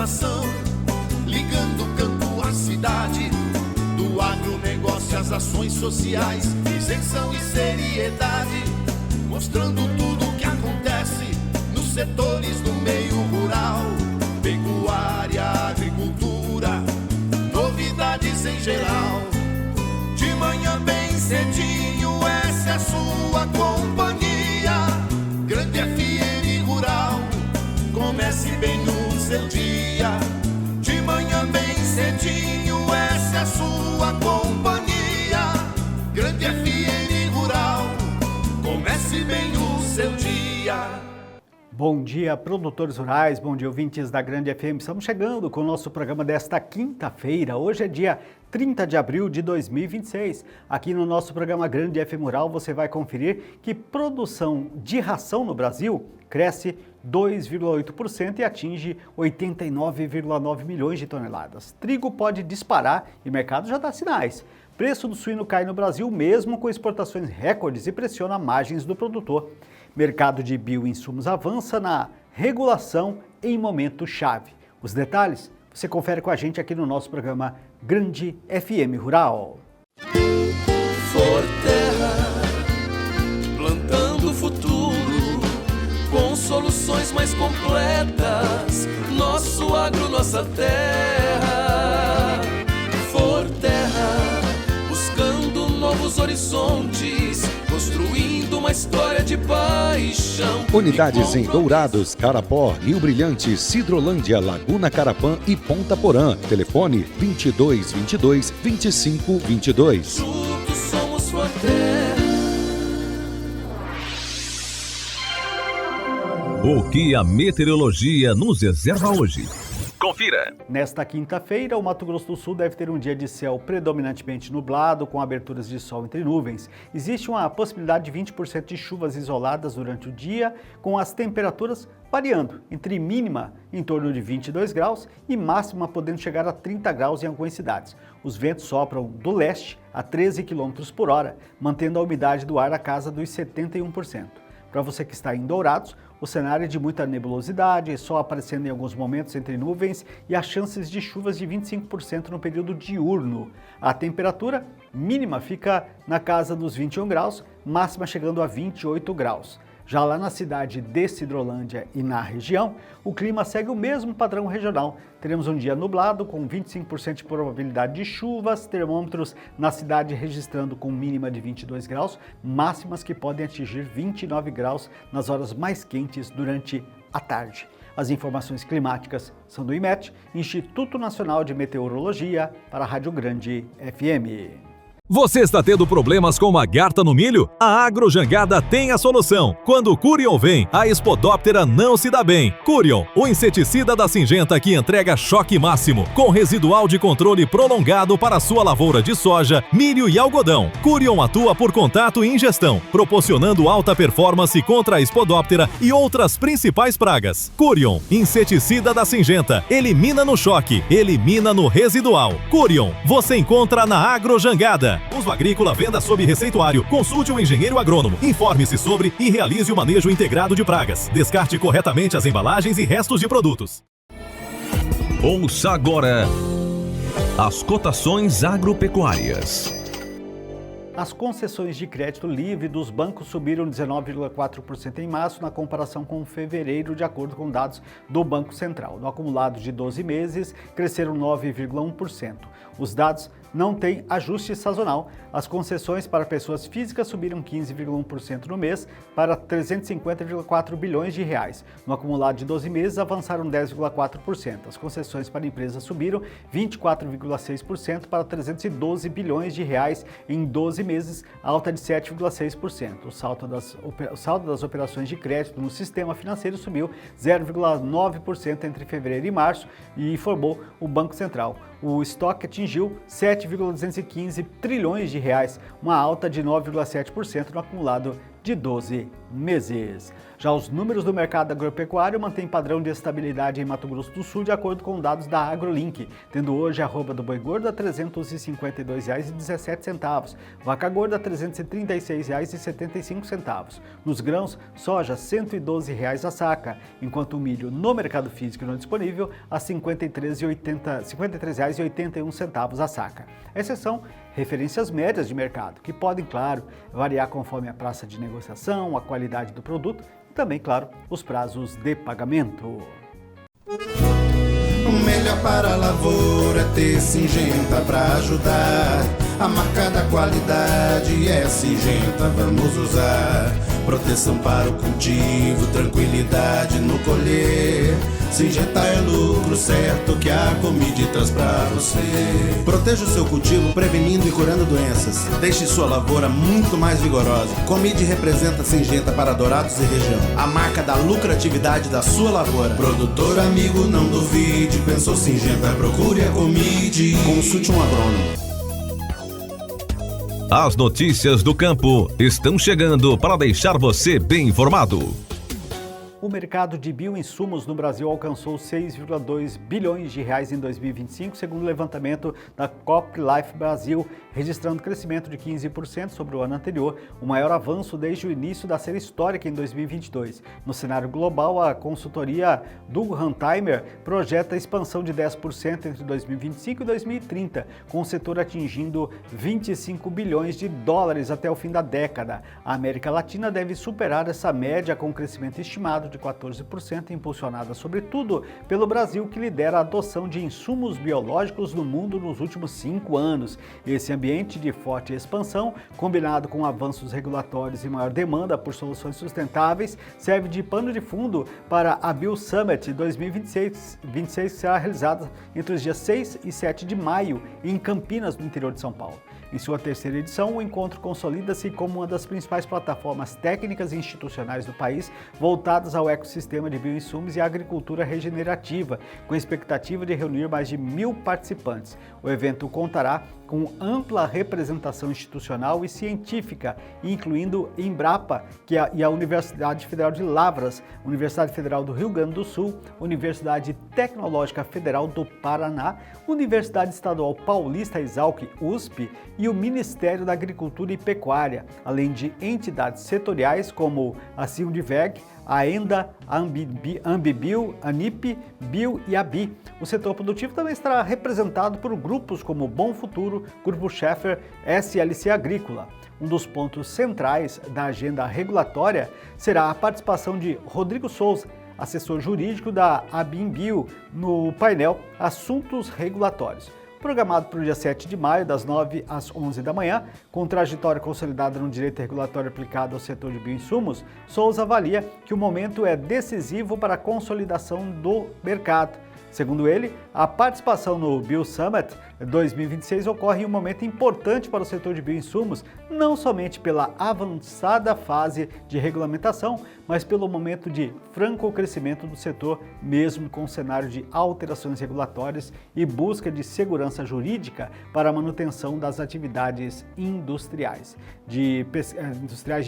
informação, ligando o campo à cidade, do agronegócio às ações sociais, isenção e seriedade, mostrando tudo o que acontece nos setores do meio rural, pecuária, agricultura, novidades em geral. De manhã bem cedinho, essa é a sua companhia, Grande FM Rural. Comece bem no seu dia, de manhã bem cedinho, essa é a sua companhia, Grande FM Rural. Comece bem o seu dia. Bom dia, produtores rurais, bom dia, ouvintes da Grande FM. Estamos chegando com o nosso programa desta quinta-feira. Hoje é dia 30 de abril de 2026. Aqui no nosso programa Grande FM Rural você vai conferir que produção de ração no Brasil cresce 2,8% e atinge 89,9 milhões de toneladas. Trigo pode disparar e o mercado já dá sinais. Preço do suíno cai no Brasil mesmo com exportações recordes e pressiona margens do produtor. Mercado de bioinsumos avança na regulação em momento chave. Os detalhes você confere com a gente aqui no nosso programa Grande FM Rural. Forterra, plantando o futuro com soluções mais completas. Nosso agro, nossa terra. Forterra, buscando novos horizontes, construindo uma história de paixão. Unidades em Dourados, Carapó, Rio Brilhante, Sidrolândia, Laguna Carapã e Ponta Porã. Telefone 2222-2522. Juntos somos Forterra. O que a meteorologia nos reserva hoje? Confira! Nesta quinta-feira, o Mato Grosso do Sul deve ter um dia de céu predominantemente nublado, com aberturas de sol entre nuvens. Existe uma possibilidade de 20% de chuvas isoladas durante o dia, com as temperaturas variando entre mínima em torno de 22 graus e máxima podendo chegar a 30 graus em algumas cidades. Os ventos sopram do leste a 13 km por hora, mantendo a umidade do ar na casa dos 71%. Para você que está em Dourados, o cenário é de muita nebulosidade, sol aparecendo em alguns momentos entre nuvens e as chances de chuvas de 25% no período diurno. A temperatura mínima fica na casa dos 21 graus, máxima chegando a 28 graus. Já lá na cidade de Sidrolândia e na região, o clima segue o mesmo padrão regional. Teremos um dia nublado com 25% de probabilidade de chuvas, termômetros na cidade registrando com mínima de 22 graus, máximas que podem atingir 29 graus nas horas mais quentes durante a tarde. As informações climáticas são do IMET, Instituto Nacional de Meteorologia, para a Rádio Grande FM. Você está tendo problemas com uma garta no milho? A Agrojangada tem a solução. Quando o Curion vem, a Spodoptera não se dá bem. Curion, o inseticida da Syngenta que entrega choque máximo, com residual de controle prolongado para a sua lavoura de soja, milho e algodão. Curion atua por contato e ingestão, proporcionando alta performance contra a Spodoptera e outras principais pragas. Curion, inseticida da Syngenta, elimina no choque, elimina no residual. Curion, você encontra na Agrojangada. Uso agrícola, venda sob receituário. Consulte um engenheiro agrônomo. Informe-se sobre e realize o manejo integrado de pragas. Descarte corretamente as embalagens e restos de produtos. Ouça agora as cotações agropecuárias. As concessões de crédito livre dos bancos subiram 19,4% em março na comparação com fevereiro, de acordo com dados do Banco Central. No acumulado de 12 meses, cresceram 9,1%. Os dados não têm ajuste sazonal. As concessões para pessoas físicas subiram 15,1% no mês para 350,4 bilhões de reais. No acumulado de 12 meses, avançaram 10,4%. As concessões para empresas subiram 24,6% para 312 bilhões de reais em 12 meses, alta de 7,6%. O saldo das operações de crédito no sistema financeiro subiu 0,9% entre fevereiro e março, e informou o Banco Central. O estoque atingiu 7,215 trilhões de reais, uma alta de 9,7% no acumulado de 12 meses. Já os números do mercado agropecuário mantêm padrão de estabilidade em Mato Grosso do Sul, de acordo com dados da AgroLink, tendo hoje a arroba do boi gordo a R$ 352,17, vaca gorda R$ 336,75. Nos grãos, soja R$ 112,00 a saca, enquanto o milho no mercado físico não disponível a R$ 53,81 a saca. Exceção, referências médias de mercado, que podem, claro, variar conforme a praça de negociação, a qualidade do produto e também, claro, os prazos de pagamento. O melhor para a lavoura é ter Syngenta para ajudar. A marca da qualidade é Syngenta, vamos usar. Proteção para o cultivo, tranquilidade no colher. Syngenta é lucro certo que a Comide traz pra você. Proteja o seu cultivo prevenindo e curando doenças. Deixe sua lavoura muito mais vigorosa. Comide representa Syngenta para Dourados e região. A marca da lucratividade da sua lavoura. Produtor amigo, não duvide. Pensou Syngenta, procure a Comide. Consulte um agrônomo. As notícias do campo estão chegando para deixar você bem informado. O mercado de bioinsumos no Brasil alcançou 6,2 bilhões de reais em 2025, segundo o levantamento da CropLife Brasil, registrando crescimento de 15% sobre o ano anterior, o maior avanço desde o início da série histórica em 2022. No cenário global, a consultoria do Horkheimer projeta expansão de 10% entre 2025 e 2030, com o setor atingindo 25 bilhões de dólares até o fim da década. A América Latina deve superar essa média com crescimento estimado de 14%, impulsionada sobretudo pelo Brasil, que lidera a adoção de insumos biológicos no mundo nos últimos 5 anos. Esse ambiente de forte expansão, combinado com avanços regulatórios e maior demanda por soluções sustentáveis, serve de pano de fundo para a BioSummit 2026, que será realizada entre os dias 6 e 7 de maio em Campinas, no interior de São Paulo. Em sua terceira edição, o encontro consolida-se como uma das principais plataformas técnicas e institucionais do país voltadas ao ecossistema de bioinsumos e agricultura regenerativa, com a expectativa de reunir mais de 1.000 participantes. O evento contará com ampla representação institucional e científica, incluindo Embrapa e a Universidade Federal de Lavras, Universidade Federal do Rio Grande do Sul, Universidade Tecnológica Federal do Paraná, Universidade Estadual Paulista Exalc, USP, e o Ministério da Agricultura e Pecuária, além de entidades setoriais como a Sindiveg, a ENDA, a Ambibio, a NIP, Bio e a BI. O setor produtivo também estará representado por grupos como Bom Futuro, Grupo Scheffer, SLC Agrícola. Um dos pontos centrais da agenda regulatória será a participação de Rodrigo Souza, assessor jurídico da Abimbio, no painel Assuntos Regulatórios. Programado para o dia 7 de maio, das 9 às 11 da manhã, com trajetória consolidada no direito regulatório aplicado ao setor de bioinsumos, Souza avalia que o momento é decisivo para a consolidação do mercado. Segundo ele, a participação no BioSummit 2026 ocorre em um momento importante para o setor de bioinsumos, não somente pela avançada fase de regulamentação, mas pelo momento de franco crescimento do setor, mesmo com o cenário de alterações regulatórias e busca de segurança jurídica para a manutenção das atividades industriais de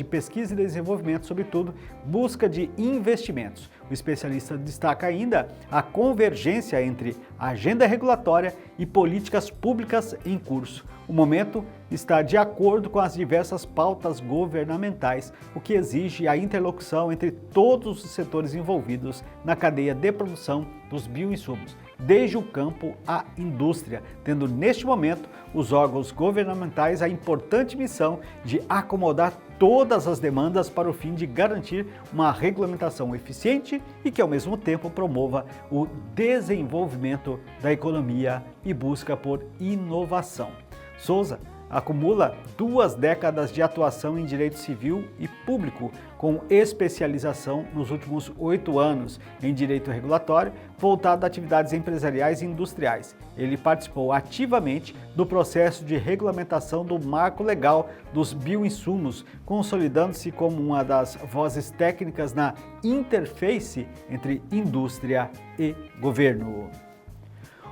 pesquisa e desenvolvimento, sobretudo, busca de investimentos. O especialista destaca ainda a convergência entre a agenda regulatória e políticas públicas em curso. O momento está de acordo com as diversas pautas governamentais, o que exige a interlocução entre todos os setores envolvidos na cadeia de produção dos bioinsumos, desde o campo à indústria, tendo neste momento os órgãos governamentais a importante missão de acomodar todas as demandas para o fim de garantir uma regulamentação eficiente e que ao mesmo tempo promova o desenvolvimento da economia e busca por inovação. Souza acumula 2 décadas de atuação em direito civil e público, com especialização nos últimos 8 anos em direito regulatório, voltado a atividades empresariais e industriais. Ele participou ativamente do processo de regulamentação do marco legal dos bioinsumos, consolidando-se como uma das vozes técnicas na interface entre indústria e governo.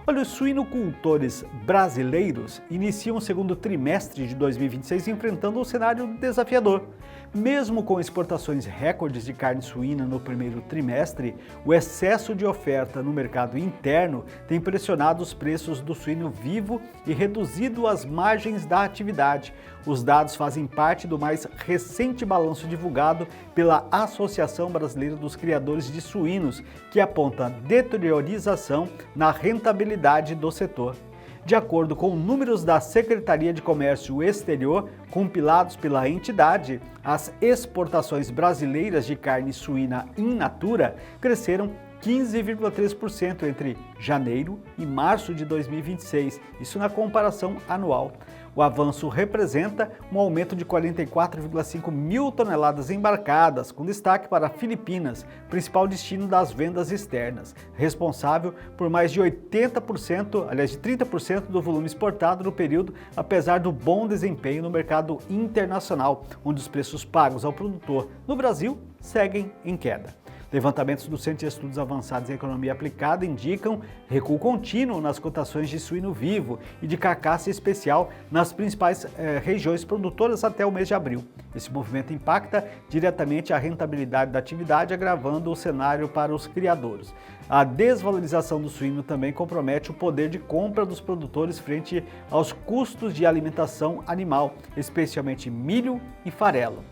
Olha, os suinocultores brasileiros iniciam o segundo trimestre de 2026 enfrentando um cenário desafiador. Mesmo com exportações recordes de carne suína no primeiro trimestre, o excesso de oferta no mercado interno tem pressionado os preços do suíno vivo e reduzido as margens da atividade. Os dados fazem parte do mais recente balanço divulgado pela Associação Brasileira dos Criadores de Suínos, que aponta deteriorização na rentabilidade do setor. De acordo com números da Secretaria de Comércio Exterior, compilados pela entidade, as exportações brasileiras de carne suína in natura cresceram 15,3% entre janeiro e março de 2026, isso na comparação anual. O avanço representa um aumento de 44,5 mil toneladas embarcadas, com destaque para Filipinas, principal destino das vendas externas, responsável por mais de 30% do volume exportado no período, apesar do bom desempenho no mercado internacional, onde os preços pagos ao produtor no Brasil seguem em queda. Levantamentos do Centro de Estudos Avançados em Economia Aplicada indicam recuo contínuo nas cotações de suíno vivo e de carcaça especial nas principais regiões produtoras até o mês de abril. Esse movimento impacta diretamente a rentabilidade da atividade, agravando o cenário para os criadores. A desvalorização do suíno também compromete o poder de compra dos produtores frente aos custos de alimentação animal, especialmente milho e farelo.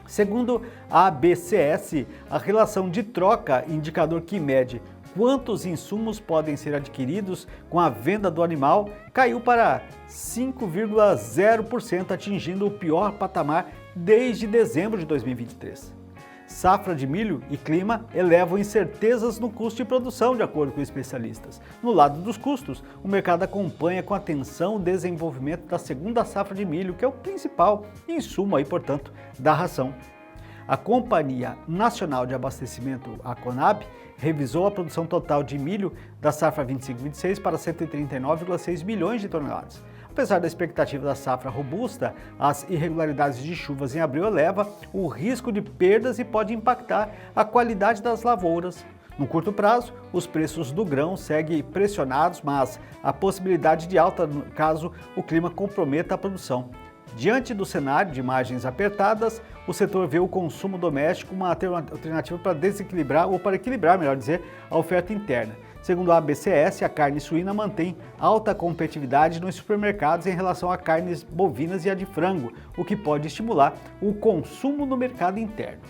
Segundo a ABCS, a relação de troca, indicador que mede quantos insumos podem ser adquiridos com a venda do animal, caiu para 5,0%, atingindo o pior patamar desde dezembro de 2023. Safra de milho e clima elevam incertezas no custo de produção, de acordo com especialistas. No lado dos custos, o mercado acompanha com atenção o desenvolvimento da segunda safra de milho, que é o principal insumo aí, portanto, da ração. A Companhia Nacional de Abastecimento, a Conab, revisou a produção total de milho da safra 25/26 para 139,6 milhões de toneladas. Apesar da expectativa da safra robusta, as irregularidades de chuvas em abril elevam o risco de perdas e pode impactar a qualidade das lavouras. No curto prazo, os preços do grão seguem pressionados, mas há possibilidade de alta caso o clima comprometa a produção. Diante do cenário de margens apertadas, o setor vê o consumo doméstico uma alternativa para desequilibrar, ou para equilibrar, melhor dizer, a oferta interna. Segundo a ABCS, a carne suína mantém alta competitividade nos supermercados em relação a carnes bovinas e a de frango, o que pode estimular o consumo no mercado interno.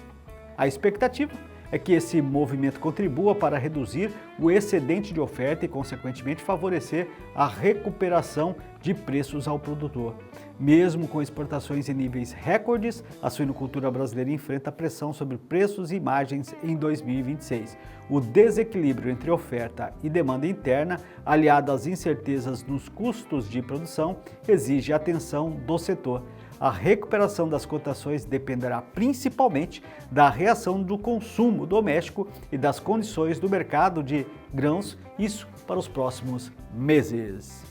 A expectativa é que esse movimento contribua para reduzir o excedente de oferta e, consequentemente, favorecer a recuperação de preços ao produtor. Mesmo com exportações em níveis recordes, a suinocultura brasileira enfrenta pressão sobre preços e margens em 2026. O desequilíbrio entre oferta e demanda interna, aliado às incertezas nos custos de produção, exige atenção do setor. A recuperação das cotações dependerá principalmente da reação do consumo doméstico e das condições do mercado de grãos, isso para os próximos meses.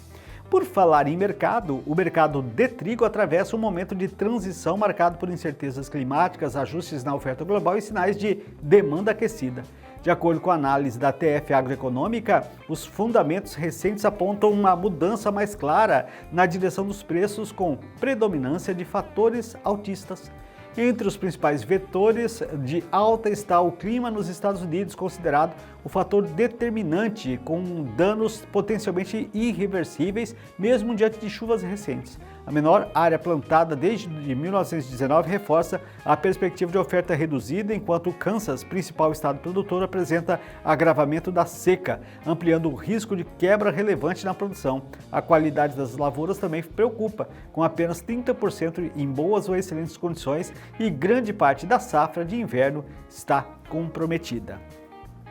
Por falar em mercado, o mercado de trigo atravessa um momento de transição marcado por incertezas climáticas, ajustes na oferta global e sinais de demanda aquecida. De acordo com a análise da TF Agroeconômica, os fundamentos recentes apontam uma mudança mais clara na direção dos preços, com predominância de fatores altistas. Entre os principais vetores de alta está o clima nos Estados Unidos, considerado o fator determinante, com danos potencialmente irreversíveis, mesmo diante de chuvas recentes. A menor área plantada desde 1919 reforça a perspectiva de oferta reduzida, enquanto o Kansas, principal estado produtor, apresenta agravamento da seca, ampliando o risco de quebra relevante na produção. A qualidade das lavouras também preocupa, com apenas 30% em boas ou excelentes condições, e grande parte da safra de inverno está comprometida.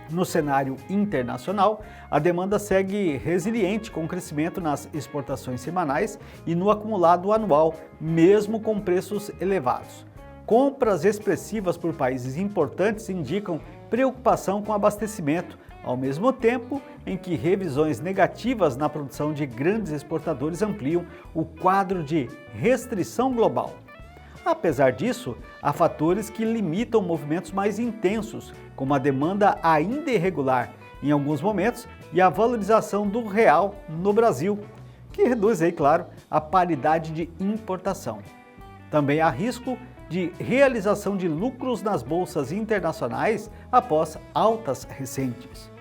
No cenário internacional, a demanda segue resiliente, com crescimento nas exportações semanais e no acumulado anual, mesmo com preços elevados. Compras expressivas por países importantes indicam preocupação com abastecimento, ao mesmo tempo em que revisões negativas na produção de grandes exportadores ampliam o quadro de restrição global. Apesar disso, há fatores que limitam movimentos mais intensos, como a demanda ainda irregular, em alguns momentos e a valorização do real no Brasil, que reduz aí, claro, a paridade de importação. Também há risco de realização de lucros nas bolsas internacionais após altas recentes.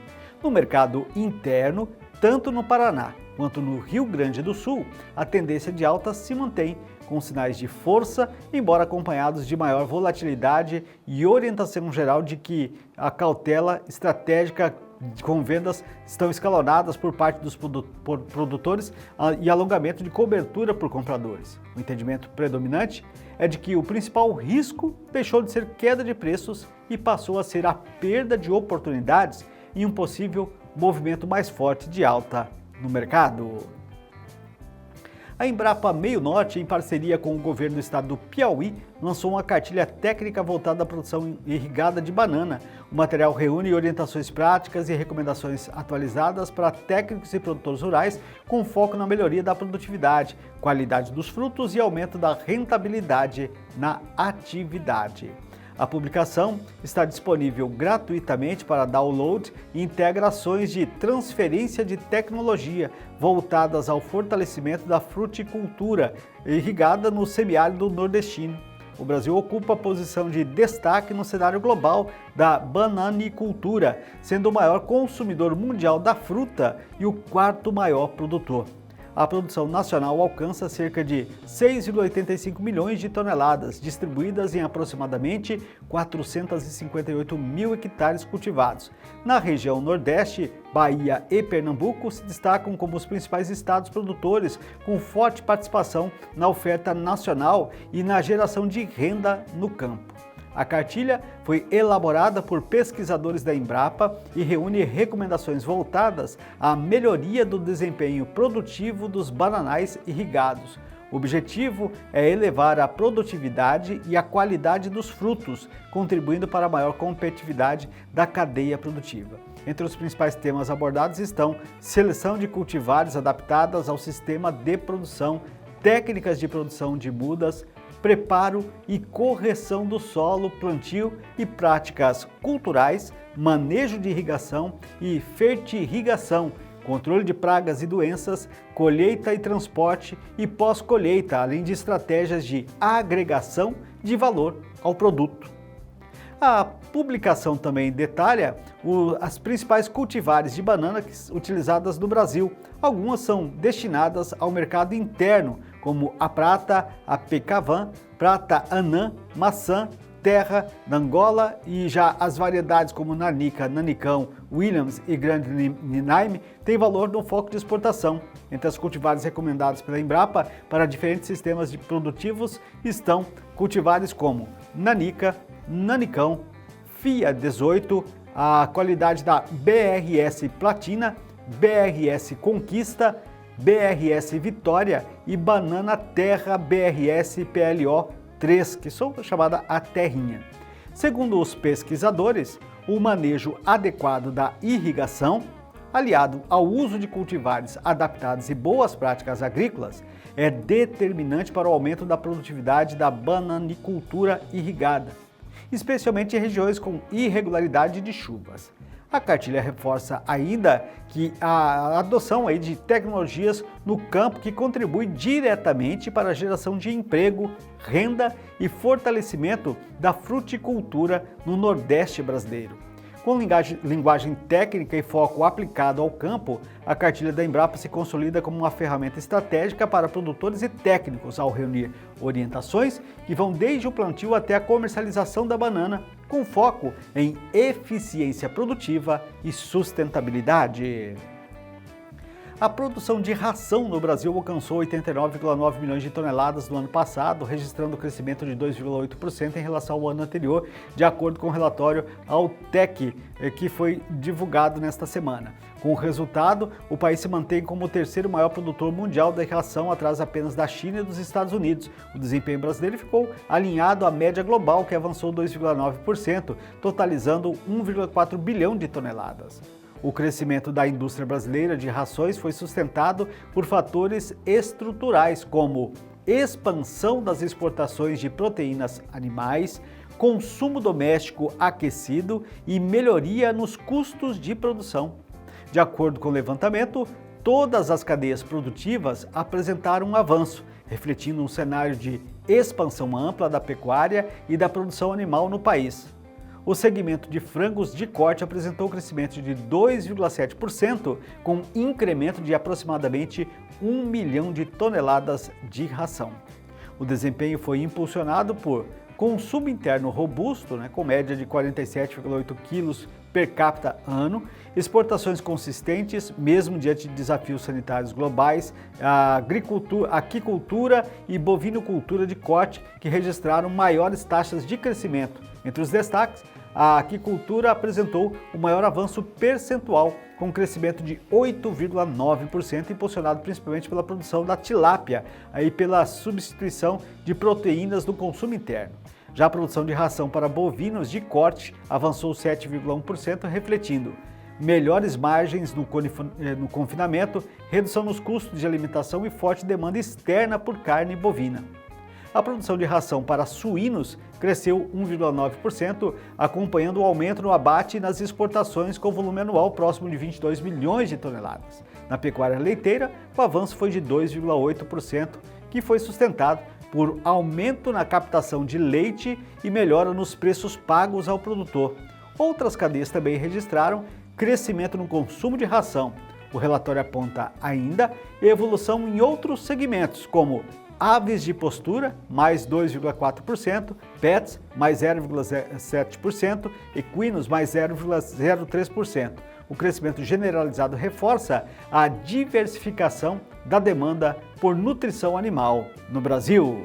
No mercado interno, tanto no Paraná quanto no Rio Grande do Sul, a tendência de alta se mantém, com sinais de força, embora acompanhados de maior volatilidade e orientação geral de que a cautela estratégica com vendas estão escalonadas por parte dos produtores e alongamento de cobertura por compradores. O entendimento predominante é de que o principal risco deixou de ser queda de preços e passou a ser a perda de oportunidades em um possível movimento mais forte de alta no mercado. A Embrapa Meio Norte, em parceria com o governo do estado do Piauí, lançou uma cartilha técnica voltada à produção irrigada de banana. O material reúne orientações práticas e recomendações atualizadas para técnicos e produtores rurais, com foco na melhoria da produtividade, qualidade dos frutos e aumento da rentabilidade na atividade. A publicação está disponível gratuitamente para download e integra ações de transferência de tecnologia voltadas ao fortalecimento da fruticultura irrigada no semiárido nordestino. O Brasil ocupa a posição de destaque no cenário global da bananicultura, sendo o maior consumidor mundial da fruta e o quarto maior produtor. A produção nacional alcança cerca de 6,85 milhões de toneladas, distribuídas em aproximadamente 458 mil hectares cultivados. Na região Nordeste, Bahia e Pernambuco se destacam como os principais estados produtores, com forte participação na oferta nacional e na geração de renda no campo. A cartilha foi elaborada por pesquisadores da Embrapa e reúne recomendações voltadas à melhoria do desempenho produtivo dos bananais irrigados. O objetivo é elevar a produtividade e a qualidade dos frutos, contribuindo para a maior competitividade da cadeia produtiva. Entre os principais temas abordados estão seleção de cultivares adaptadas ao sistema de produção, técnicas de produção de mudas, preparo e correção do solo, plantio e práticas culturais, manejo de irrigação e fertirrigação, controle de pragas e doenças, colheita e transporte e pós-colheita, além de estratégias de agregação de valor ao produto. A publicação também detalha as principais cultivares de banana utilizadas no Brasil. Algumas são destinadas ao mercado interno, como a prata, a pecavan, prata anã, maçã, terra, Angola, e já as variedades como nanica, nanicão, Williams e grande Ninaime têm valor no foco de exportação. Entre as cultivares recomendadas pela Embrapa para diferentes sistemas produtivos estão cultivares como nanica, nanicão, FIA 18, a qualidade da BRS Platina, BRS Conquista, BRS Vitória e banana terra BRS PLO 3, que são chamada a terrinha. Segundo os pesquisadores, o manejo adequado da irrigação, aliado ao uso de cultivares adaptados e boas práticas agrícolas, é determinante para o aumento da produtividade da bananicultura irrigada, especialmente em regiões com irregularidade de chuvas. A cartilha reforça ainda que a adoção de tecnologias no campo que contribui diretamente para a geração de emprego, renda e fortalecimento da fruticultura no Nordeste brasileiro. Com linguagem técnica e foco aplicado ao campo, a cartilha da Embrapa se consolida como uma ferramenta estratégica para produtores e técnicos ao reunir orientações que vão desde o plantio até a comercialização da banana, com foco em eficiência produtiva e sustentabilidade. A produção de ração no Brasil alcançou 89,9 milhões de toneladas no ano passado, registrando um crescimento de 2,8% em relação ao ano anterior, de acordo com o relatório Altec, que foi divulgado nesta semana. Com o resultado, o país se mantém como o terceiro maior produtor mundial da ração, atrás apenas da China e dos Estados Unidos. O desempenho brasileiro ficou alinhado à média global, que avançou 2,9%, totalizando 1,4 bilhão de toneladas. O crescimento da indústria brasileira de rações foi sustentado por fatores estruturais, como expansão das exportações de proteínas animais, consumo doméstico aquecido e melhoria nos custos de produção. De acordo com o levantamento, todas as cadeias produtivas apresentaram um avanço, refletindo um cenário de expansão ampla da pecuária e da produção animal no país. O segmento de frangos de corte apresentou crescimento de 2,7%, com incremento de aproximadamente 1 milhão de toneladas de ração. O desempenho foi impulsionado por consumo interno robusto, com média de 47,8 quilos per capita ano, exportações consistentes, mesmo diante de desafios sanitários globais, a aquicultura e bovinocultura de corte, que registraram maiores taxas de crescimento. Entre os destaques, a aquicultura apresentou o maior avanço percentual, com um crescimento de 8,9%, impulsionado principalmente pela produção da tilápia e pela substituição de proteínas do consumo interno. Já a produção de ração para bovinos de corte avançou 7,1%, refletindo melhores margens no confinamento, redução nos custos de alimentação e forte demanda externa por carne bovina. A produção de ração para suínos cresceu 1,9%, acompanhando o aumento no abate e nas exportações, com volume anual próximo de 22 milhões de toneladas. Na pecuária leiteira, o avanço foi de 2,8%, que foi sustentado por aumento na captação de leite e melhora nos preços pagos ao produtor. Outras cadeias também registraram crescimento no consumo de ração. O relatório aponta ainda evolução em outros segmentos, como aves de postura, mais 2,4%, pets, mais 0,7%, equinos, mais 0,03%. O crescimento generalizado reforça a diversificação da demanda por nutrição animal no Brasil.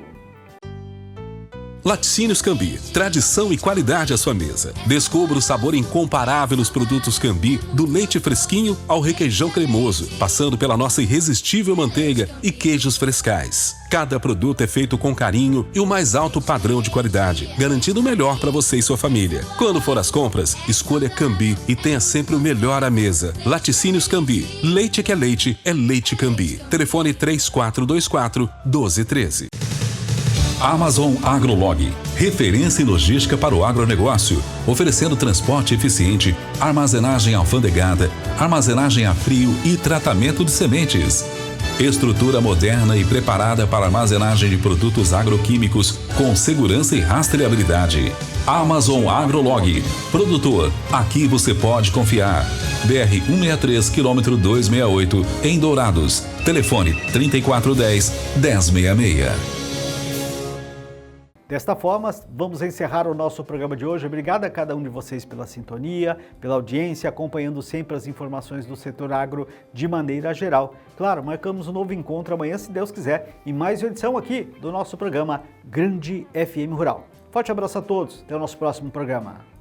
Laticínios Cambi, tradição e qualidade à sua mesa. Descubra o sabor incomparável nos produtos Cambi, do leite fresquinho ao requeijão cremoso, passando pela nossa irresistível manteiga e queijos frescais. Cada produto é feito com carinho e o mais alto padrão de qualidade, garantindo o melhor para você e sua família. Quando for às compras, escolha Cambi e tenha sempre o melhor à mesa. Laticínios Cambi, leite que é Leite Cambi. Telefone 3424-1213. Amazon AgroLog, referência em logística para o agronegócio, oferecendo transporte eficiente, armazenagem alfandegada, armazenagem a frio e tratamento de sementes. Estrutura moderna e preparada para armazenagem de produtos agroquímicos com segurança e rastreabilidade. Amazon AgroLog. Produtor, aqui você pode confiar. BR-163, quilômetro 268, em Dourados. Telefone 3410-1066. Desta forma, vamos encerrar o nosso programa de hoje. Obrigado a cada um de vocês pela sintonia, pela audiência, acompanhando sempre as informações do setor agro de maneira geral. Claro, marcamos um novo encontro amanhã, se Deus quiser, em mais uma edição aqui do nosso programa Grande FM Rural. Forte abraço a todos, até o nosso próximo programa.